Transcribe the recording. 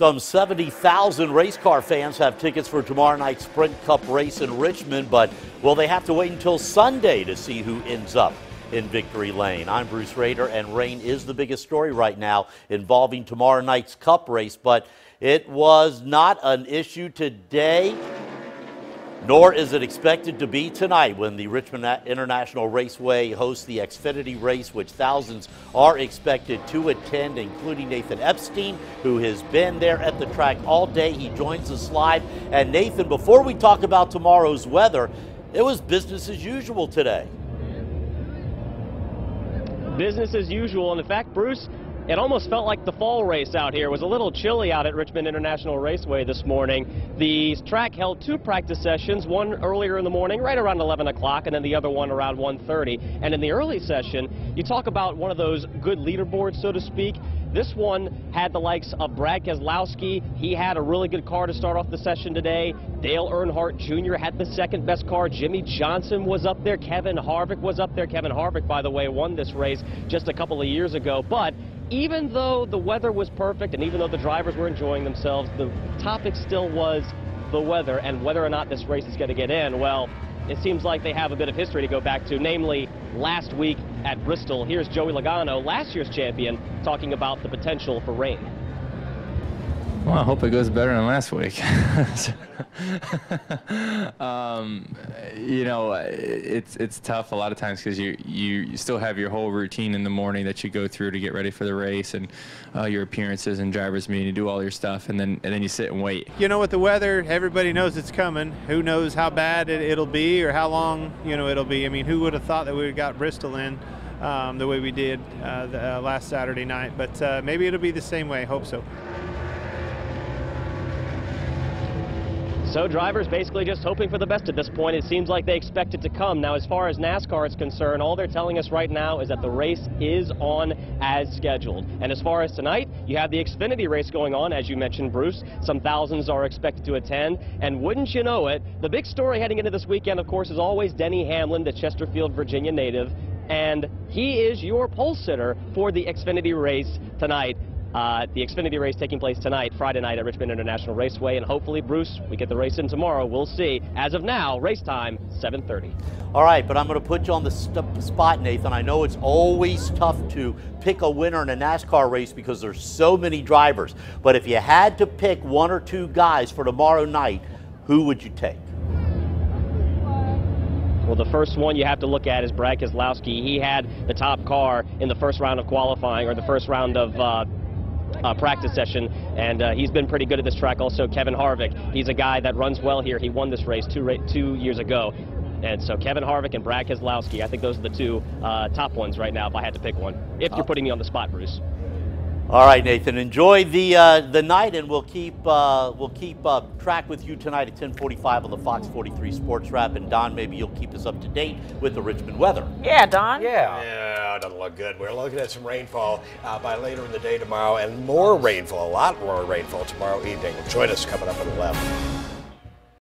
Some 70,000 race car fans have tickets for tomorrow night's Sprint Cup race in Richmond, but will they have to wait until Sunday to see who ends up in victory lane? I'm Bruce Rader, and rain is the biggest story right now involving tomorrow night's Cup race, but it was not an issue today, nor is it expected to be tonight when the Richmond International Raceway hosts the Xfinity race, which thousands are expected to attend, including Nathan Epstein, who has been there at the track all day. He joins us live. And Nathan, before we talk about tomorrow's weather, it was business as usual today. Business as usual, and in fact, Bruce, it almost felt like the fall race out here. It was a little chilly out at Richmond International Raceway this morning. The track held two practice sessions, one earlier in the morning, right around 11 o'clock, and then the other one around 1:30. And in the early session, you talk about one of those good leaderboards, so to speak. This one had the likes of Brad Keselowski. He had a really good car to start off the session today. Dale Earnhardt Jr. had the second best car. Jimmy Johnson was up there. Kevin Harvick was up there. Kevin Harvick, by the way, won this race just a couple of years ago. But even though the weather was perfect and even though the drivers were enjoying themselves, the topic still was the weather and whether or not this race is going to get in. Well, it seems like they have a bit of history to go back to, namely last week at Bristol. Here's Joey Logano, last year's champion, talking about the potential for rain. Well, I hope it goes better than last week. You know, it's tough a lot of times because you still have your whole routine in the morning that you go through to get ready for the race, and your appearances and drivers meeting, you do all your stuff, and then you sit and wait. You know, with the weather, everybody knows it's coming. Who knows how bad it'll be or how long it'll be. I mean, who would have thought that we would have got Bristol in the way we did last Saturday night? But maybe it'll be the same way. Hope so. So drivers basically just hoping for the best at this point. It seems like they expect it to come. Now, as far as NASCAR is concerned, all they're telling us right now is that the race is on as scheduled. And as far as tonight, you have the Xfinity race going on, as you mentioned, Bruce. Some thousands are expected to attend. And wouldn't you know it, the big story heading into this weekend, of course, is always Denny Hamlin, the Chesterfield, Virginia native. And he is your pole sitter for the Xfinity race tonight. The Xfinity race taking place tonight, Friday night at Richmond International Raceway, and hopefully, Bruce, we get the race in tomorrow. We'll see. As of now, race time, 7:30. All right, but I'm going to put you on the spot, Nathan. I know it's always tough to pick a winner in a NASCAR race because there's so many drivers. But if you had to pick one or two guys for tomorrow night, who would you take? Well, the first one you have to look at is Brad Keselowski. He had the top car in the first round of qualifying, or the first round of practice session, and he's been pretty good at this track. Also, Kevin Harvick, he's a guy that runs well here. He won this race two years ago. And so Kevin Harvick and Brad Keselowski, I think those are the two top ones right now if I had to pick one, if you're putting me on the spot, Bruce. All right, Nathan, enjoy the night, and we'll keep track with you tonight at 10:45 on the Fox 43 Sports Wrap. And Don, maybe you'll keep us up to date with the Richmond weather. Yeah, Don. Yeah, it doesn't look good. We're looking at some rainfall by later in the day tomorrow, and more rainfall, a lot more rainfall tomorrow evening. Join us coming up at 11.